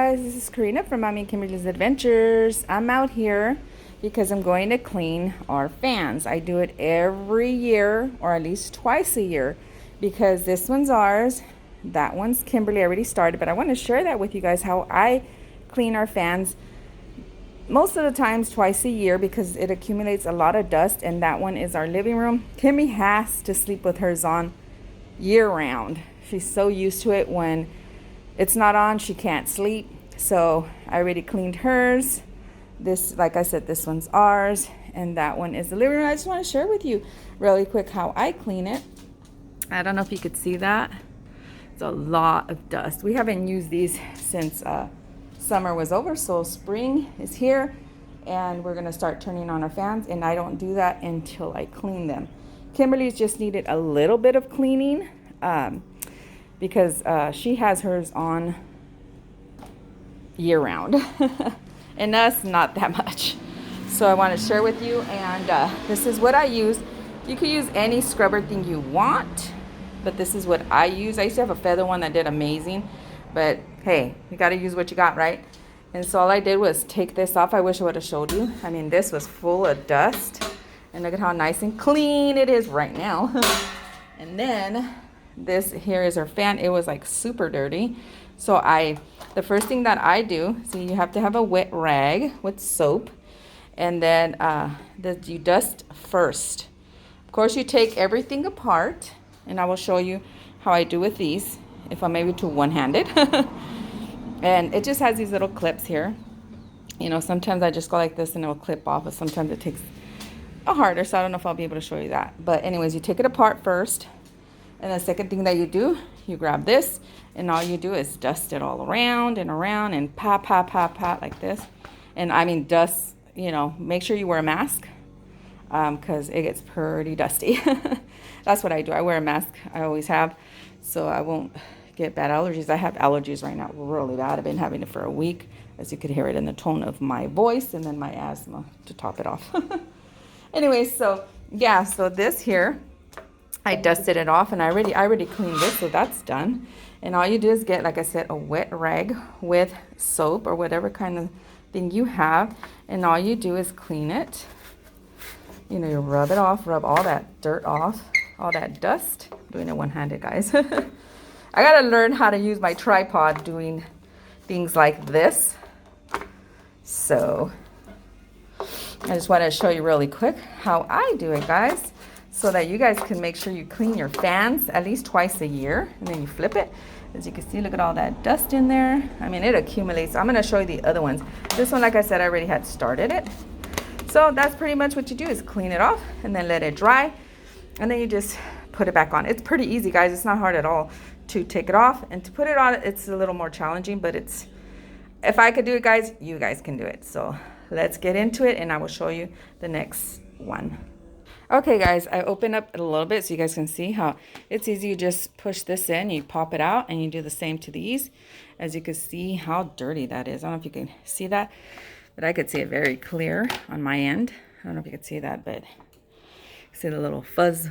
guys, this is Karina from Mommy and Kimberly's Adventures. I'm out here because I'm going to clean our fans. I do it every year or at least twice a year because this one's ours, that one's Kimberly. I already started, but I want to share that with you guys how I clean our fans most of the times twice a year because it accumulates a lot of dust, and that one is our living room. Kimmy has to sleep with hers on year round. She's so used to it. When it's not on, she can't sleep. So I already cleaned hers. This, like I said, this one's ours, and that one is the living room. I just want to share with you really quick how I clean it. I don't know if you could see that. It's a lot of dust. We haven't used these since summer was over, so spring is here, and we're gonna start turning on our fans, and I don't do that until I clean them. Kimberly's just needed a little bit of cleaning because she has hers on year round and us not that much. So I want to share with you, and this is what I use. You could use any scrubber thing you want, but this is what I use. I used to have a feather one that did amazing, but hey, you got to use what you got, right? And so all I did was take this off. I wish I would have showed you. I mean, this was full of dust, and look at how nice and clean it is right now. And then this here is our fan. It was like super dirty. So the first thing that I do, see, you have to have a wet rag with soap, and then you dust first. Of course, you take everything apart, and I will show you how I do with these if I'm able to one-handed. And it just has these little clips here. You know, sometimes I just go like this and it will clip off, but sometimes it takes harder, so I don't know if I'll be able to show you that. But anyways, you take it apart first, and the second thing that you do, you grab this, and all you do is dust it all around and around, and pat, pat, pat, pat, like this. And I mean, dust, you know, make sure you wear a mask because it gets pretty dusty. That's what I do. I wear a mask. I always have, so I won't get bad allergies. I have allergies right now, really bad. I've been having it for a week, as you could hear it in the tone of my voice, and then my asthma to top it off. Anyway, so yeah, so this here, I dusted it off, and I already cleaned this, so that's done. And all you do is get, like I said, a wet rag with soap or whatever kind of thing you have, and all you do is clean it. You know, you rub it off, rub all that dirt off, all that dust. I'm doing it one-handed, guys. I gotta learn how to use my tripod doing things like this. So I just want to show you really quick how I do it, guys, so that you guys can make sure you clean your fans at least twice a year, and then you flip it. As you can see, look at all that dust in there. I mean, it accumulates. I'm going to show you the other ones. This one, like I said, I already had started it. So that's pretty much what you do, is clean it off and then let it dry, and then you just put it back on. It's pretty easy, guys. It's not hard at all to take it off, and to put it on, it's a little more challenging, but if I could do it, guys, you guys can do it. So let's get into it, and I will show you the next one. Okay, guys, I open up a little bit so you guys can see how it's easy. You just push this in, you pop it out, and you do the same to these. As you can see how dirty that is. I don't know if you can see that, but I could see it very clear on my end. I don't know if you can see that, but see the little fuzz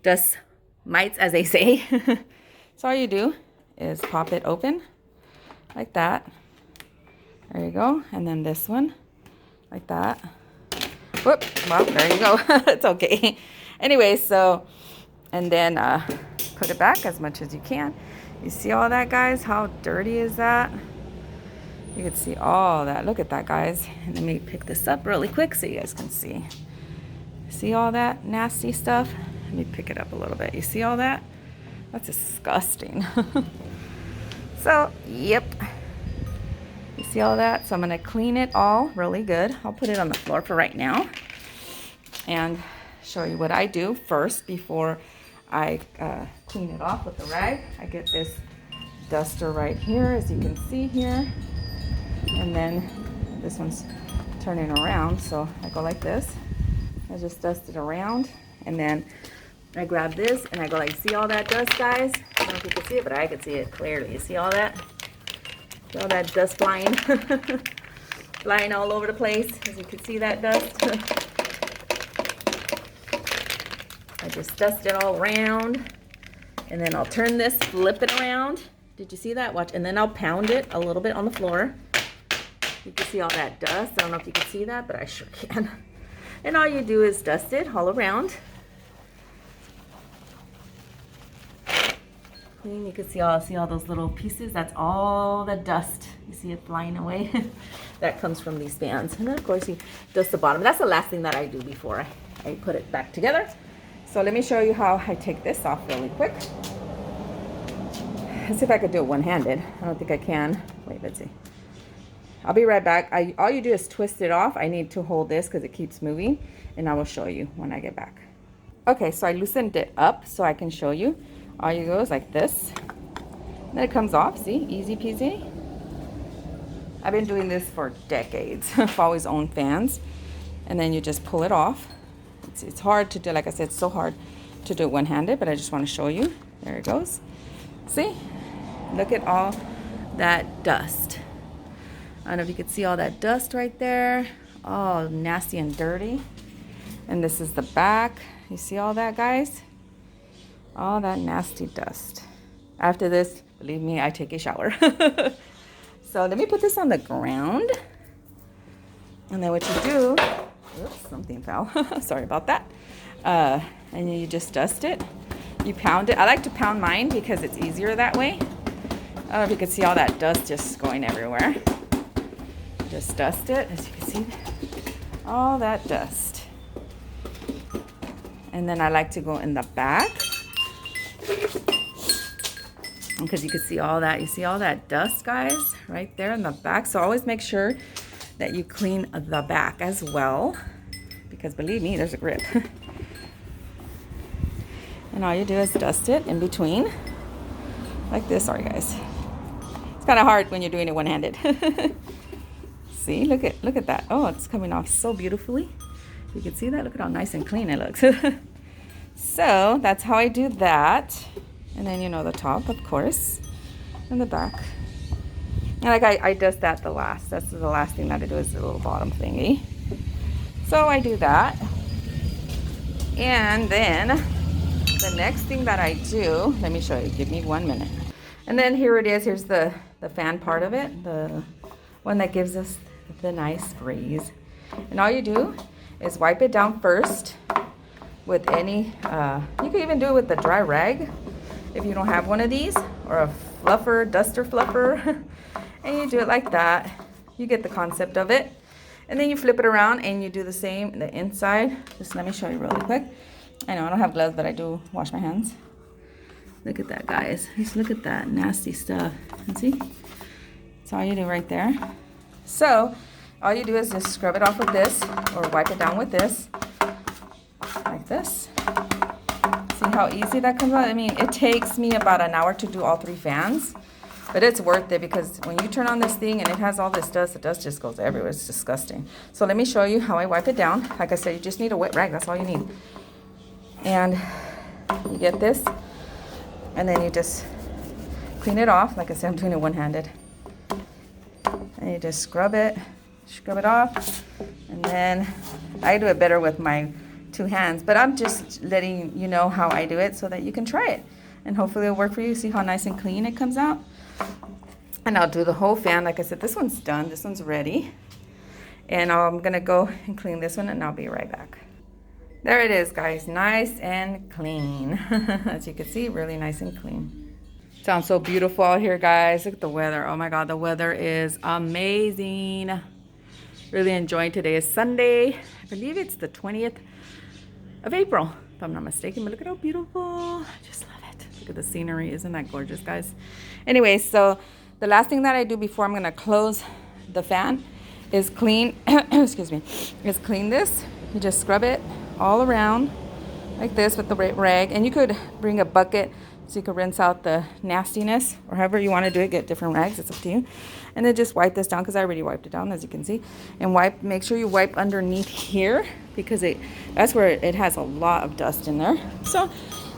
dust mites, as they say. So all you do is pop it open like that. There you go. And then this one like that. Whoop, well, there you go. It's okay. Anyway, so, and then put it back as much as you can. You see all that, guys? How dirty is that? You can see all that. Look at that, guys. And let me pick this up really quick so you guys can see. See all that nasty stuff? Let me pick it up a little bit. You see all that? That's disgusting. So, yep. You see all that? So I'm going to clean it all really good. I'll put it on the floor for right now and show you what I do first before I clean it off with the rag. I get this duster right here, as you can see here. And then this one's turning around, so I go like this. I just dust it around, and then I grab this and I go like, see all that dust, guys? I don't know if you can see it, but I can see it clearly. You see all that? All that dust flying, flying all over the place. As you can see that dust. I just dust it all around, and then I'll turn this, flip it around, Did you see that? Watch. And then I'll pound it a little bit on the floor. You can see all that dust. I don't know if you can see that, but I sure can. And all you do is dust it all around. Clean. You can see all those little pieces. That's all the dust. You see it flying away? That comes from these fans. And then of course you dust the bottom. That's the last thing that I do before I put it back together. So let me show you how I take this off really quick. Let's see if I could do it one-handed. I don't think I can. Wait, let's see. I'll be right back. All you do is twist it off. I need to hold this because it keeps moving, and I will show you when I get back. Okay, so I loosened it up so I can show you. All you go is like this. Then it comes off. See, easy peasy. I've been doing this for decades. I've always owned fans. And then you just pull it off. It's hard to do. Like I said, it's so hard to do it one-handed, but I just want to show you. There it goes. See? Look at all that dust. I don't know if you can see all that dust right there. All nasty and dirty. And this is the back. You see all that, guys? All that nasty dust. After this, believe me, I take a shower. So let me put this on the ground. And then what you do, oops, something fell. Sorry about that. And you just dust it. You pound it. I like to pound mine because it's easier that way. I don't know if you can see all that dust just going everywhere. Just dust it, as you can see, all that dust. And then I like to go in the back because you can see all that. You see all that dust, guys, right there in the back. So always make sure that you clean the back as well, because believe me, there's a grip. And all you do is dust it in between like this. Sorry, guys. It's kind of hard when you're doing it one-handed. See, look at that. Oh, it's coming off so beautifully. You can see that. Look at how nice and clean it looks. So that's how I do that. And then, you know, the top, of course, and the back. And like I dust that the last. That's the last thing that I do is the little bottom thingy. So I do that. And then the next thing that I do, let me show you. Give me 1 minute. And then here it is. Here's the fan part of it. The one that gives us the nice breeze. And all you do is wipe it down first with any, you can even do it with the dry rag if you don't have one of these, or a fluffer, duster fluffer. And you do it like that. You get the concept of it. And then you flip it around and you do the same, the inside. Just let me show you really quick. I know I don't have gloves, but I do wash my hands. Look at that, guys. Just look at that nasty stuff. And see? That's all you do right there. So all you do is just scrub it off with this, or wipe it down with this, like this. See how easy that comes out? I mean, it takes me about an hour to do all 3 fans, but it's worth it because when you turn on this thing and it has all this dust, the dust just goes everywhere. It's disgusting. So let me show you how I wipe it down. Like I said, you just need a wet rag. That's all you need. And you get this, and then you just clean it off. Like I said, I'm doing it one-handed. And you just scrub it off. And then I do it better with my 2 hands, but I'm just letting you know how I do it so that you can try it. And hopefully it'll work for you. See how nice and clean it comes out? And I'll do the whole fan. Like I said, this one's done. This one's ready. And I'm going to go and clean this one, and I'll be right back. There it is, guys. Nice and clean. As you can see, really nice and clean. Sounds so beautiful out here, guys. Look at the weather. Oh my God, the weather is amazing. Really enjoying today. Is Sunday. I believe it's the 20th of April, if I'm not mistaken. But look at how beautiful. I just love it. Look at the scenery. Isn't that gorgeous, guys? Anyway, so the last thing that I do before I'm going to close the fan is clean, excuse me, is clean this. You just scrub it all around like this with the rag. And you could bring a bucket so you can rinse out the nastiness, or however you want to do it. Get different rags, it's up to you. And then just wipe this down, because I already wiped it down, as you can see. And make sure you wipe underneath here, because that's where it has a lot of dust in there. So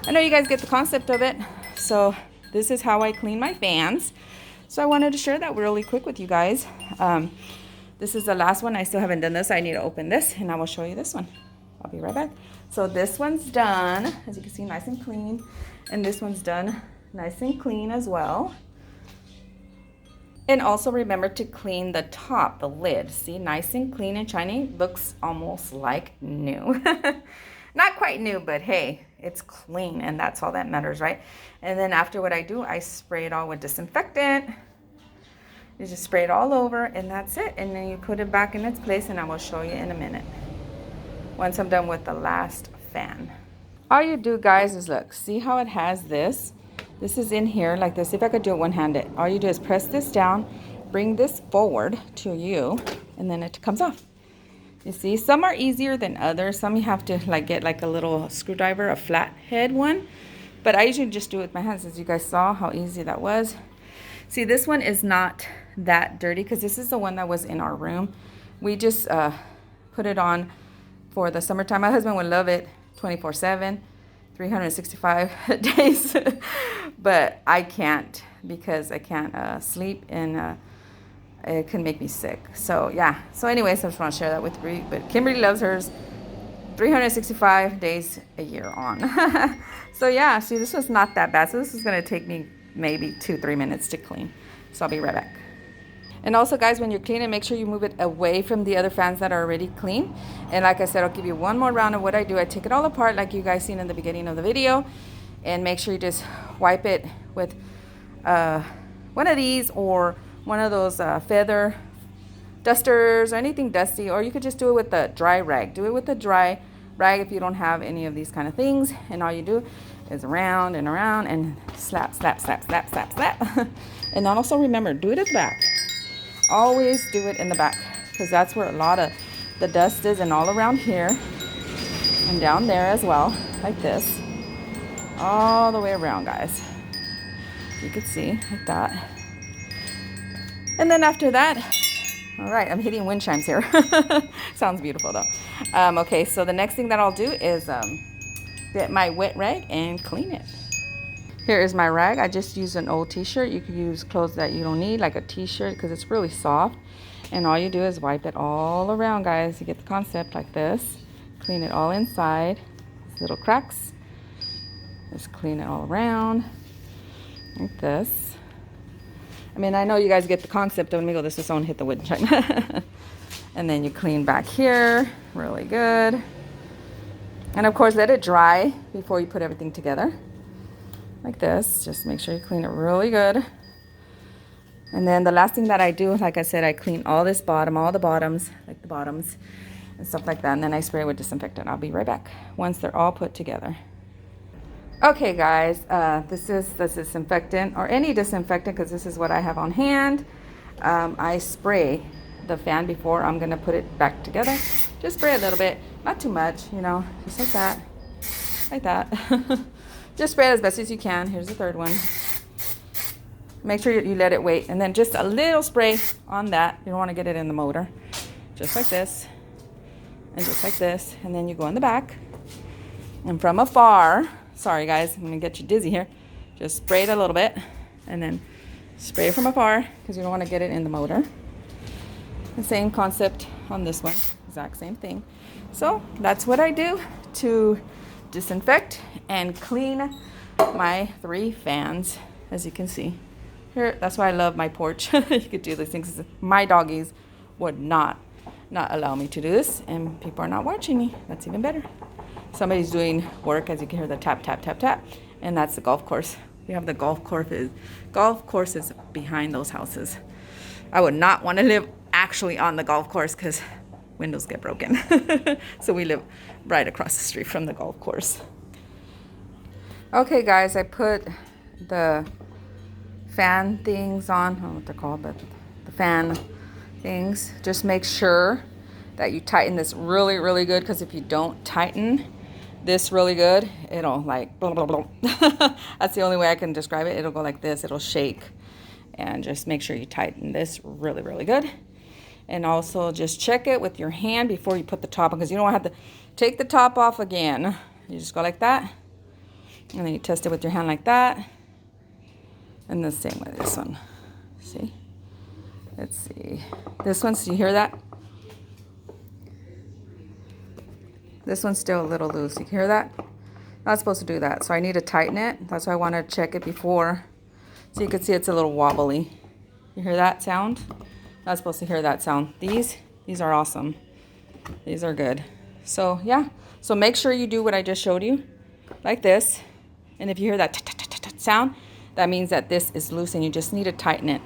I know you guys get the concept of it. So this is how I clean my fans. So I wanted to share that really quick with you guys. This is the last one. I still haven't done this. I need to open this, and I will show you this one. I'll be right back. So this one's done, as you can see, nice and clean. And this one's done nice and clean as well. And also remember to clean the top, the lid. See, nice and clean and shiny. Looks almost like new. Not quite new, but hey, it's clean and that's all that matters, right? And then after what I do, I spray it all with disinfectant. You just spray it all over and that's it. And then you put it back in its place and I will show you in a minute. Once I'm done with the last fan. All you do, guys, is look, see how it has this? This is in here like this. See if I could do it one-handed. All you do is press this down, bring this forward to you, and then it comes off. You see, some are easier than others. Some you have to like get like a little screwdriver, a flathead one. But I usually just do it with my hands, as you guys saw how easy that was. See, this one is not that dirty because this is the one that was in our room. We just put it on for the summertime. My husband would love it 24/7, 365 days. But I can't because I can't sleep and it can make me sick. So yeah. So anyways, I just want to share that with you. But Kimberly loves hers 365 days a year on. So yeah, see, this was not that bad. So this is going to take me maybe 2-3 minutes to clean. So I'll be right back. And also, guys, when you're cleaning, make sure you move it away from the other fans that are already clean. And like I said, I'll give you one more round of what I do. I take it all apart like you guys seen in the beginning of the video. And make sure you just wipe it with one of these or one of those feather dusters or anything dusty. Or you could just do it with a dry rag. Do it with a dry rag if you don't have any of these kind of things. And all you do is around and around and slap, slap, slap, slap, slap, slap. And then also remember, do it at the back. Always do it in the back because that's where a lot of the dust is, and all around here and down there as well, like this, all the way around, guys. You can see like that. And then after that, all right, I'm hitting wind chimes here. Sounds beautiful though. Okay, so the next thing that I'll do is get my wet rag and clean it. Here is my rag. I just used an old t-shirt. You could use clothes that you don't need, like a t-shirt, because it's really soft. And all you do is wipe it all around, guys. You get the concept like this. Clean it all inside. These little cracks. Just clean it all around. Like this. I mean, I know you guys get the concept. Let me go this one, hit the wood chime. And then you clean back here. Really good. And of course, let it dry before you put everything together. Like this. Just make sure you clean it really good. And then the last thing that I do, like I said, I clean all this bottom, all the bottoms, like the bottoms and stuff like that. And then I spray with disinfectant. I'll be right back once they're all put together. Okay, guys, this is the disinfectant, or any disinfectant, because this is what I have on hand. I spray the fan before I'm going to put it back together. Just spray a little bit, not too much, you know, just like that, like that. Just spray it as best as you can. Here's the third one. Make sure you let it wait, and then just a little spray on that. You don't want to get it in the motor. Just like this, and just like this, and then you go in the back. And from afar, sorry guys, I'm gonna get you dizzy here. Just spray it a little bit, and then spray it from afar because you don't want to get it in the motor. The same concept on this one, exact same thing. So that's what I do to disinfect and clean my 3 fans, as you can see. Here, that's why I love my porch. You could do these things. My doggies would not allow me to do this, and people are not watching me. That's even better. Somebody's doing work, as you can hear the tap, tap, tap, tap, and that's the golf course. We have the golf courses behind those houses. I would not want to live actually on the golf course because windows get broken. So we live right across the street from the golf course. Okay, guys, I put the fan things on. I don't know what they're called, but the fan things. Just make sure that you tighten this really, really good, because if you don't tighten this really good, it'll like blah, blah, blah. That's the only way I can describe it. It'll go like this. It'll shake. And just make sure you tighten this really, really good. And also just check it with your hand before you put the top on, because you don't have to take the top off again. You just go like that. And then you test it with your hand like that. And the same with this one. See? Let's see. This one, so you hear that? This one's still a little loose. You hear that? Not supposed to do that. So I need to tighten it. That's why I want to check it before. So you can see it's a little wobbly. You hear that sound? Not supposed to hear that sound. These are awesome. These are good. So yeah, so make sure you do what I just showed you, like this. And if you hear that sound, that means that this is loose and you just need to tighten it.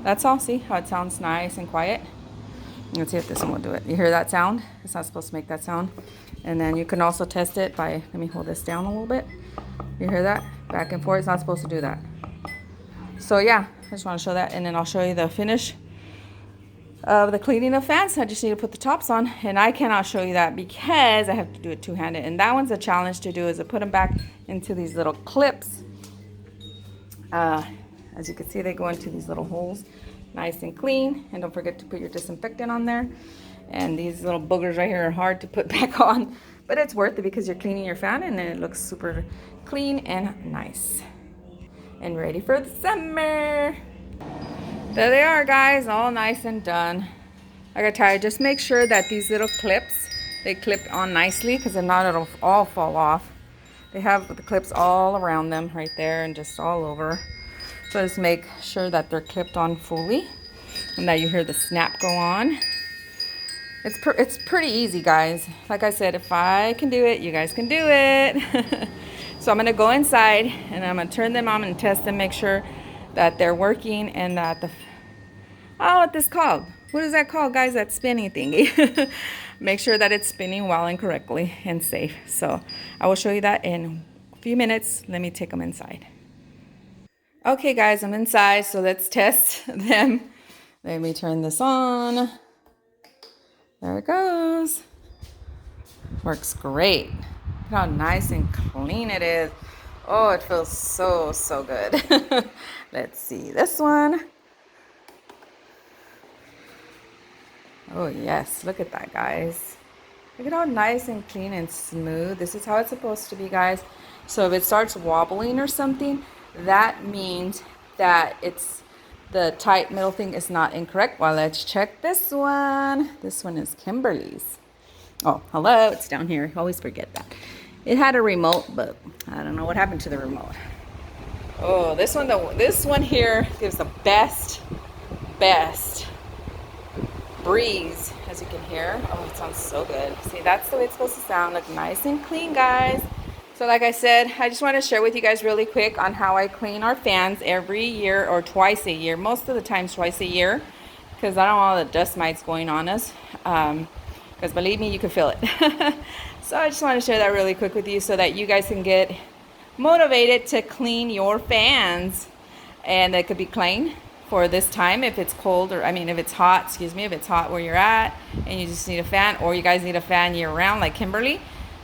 That's all. See how it sounds nice and quiet? Let's see if this one will do it. You hear that sound? It's not supposed to make that sound. And then you can also test it by, let me hold this down a little bit. You hear that? Back and forth. It's not supposed to do that. So yeah, I just want to show that, and then I'll show you the finish of the cleaning of fans. I just need to put the tops on, and I cannot show you that because I have to do it two-handed, and that one's a challenge to do, is to put them back into these little clips. As you can see, they go into these little holes, nice and clean, and don't forget to put your disinfectant on there. And these little boogers right here are hard to put back on, but it's worth it because you're cleaning your fan and it looks super clean and nice and ready for the summer. There they are, guys, all nice and done. Like I tell you, just make sure that these little clips, they clip on nicely, because if not, it'll all fall off. They have the clips all around them right there and just all over. So just make sure that they're clipped on fully and that you hear the snap go on. It's pretty easy, guys. Like I said, if I can do it, you guys can do it. So I'm going to go inside and I'm going to turn them on and test them, make sure that they're working and that the... Oh, what this called? What is that called, guys? That spinning thingy. Make sure that it's spinning well and correctly and safe. So I will show you that in a few minutes. Let me take them inside. Okay, guys, I'm inside, so let's test them. Let me turn this on. There it goes. Works great. Look how nice and clean it is. Oh, it feels so, so good. Let's see this one. Oh, yes. Look at that, guys. Look at how nice and clean and smooth. This is how it's supposed to be, guys. So if it starts wobbling or something, that means that it's the tight middle thing is not incorrect. Well, let's check this one. This one is Kimberly's. Oh, hello. It's down here. I always forget that. It had a remote, but I don't know what happened to the remote. Oh, this one here gives the best breeze, as you can hear. Oh, it sounds so good. See, that's the way it's supposed to sound. Look nice and clean, guys. So like I said, I just want to share with you guys really quick on how I clean our fans every year or twice a year. Most of the times twice a year, because I don't want all the dust mites going on us. Because believe me, you can feel it. So I just want to share that really quick with you so that you guys can get motivated to clean your fans. And it could be clean for this time if it's cold, or if it's hot, excuse me, if it's hot where you're at and you just need a fan, or you guys need a fan year round like Kimberly.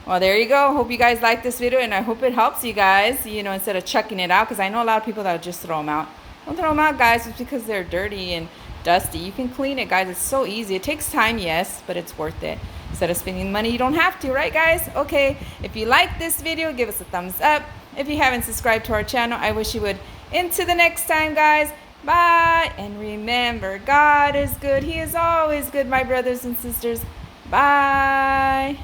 Well, there you go. Hope you guys like this video, and I hope it helps you guys, instead of chucking it out, because I know a lot of people that just throw them out. Don't throw them out, guys. It's because they're dirty and dusty. You can clean it, guys. It's so easy. It takes time, yes, but it's worth it. Instead of spending money, you don't have to, right, guys? Okay, if you like this video, give us a thumbs up. If you haven't subscribed to our channel, I wish you would. Until the next time, guys. Bye. And remember, God is good. He is always good, my brothers and sisters. Bye.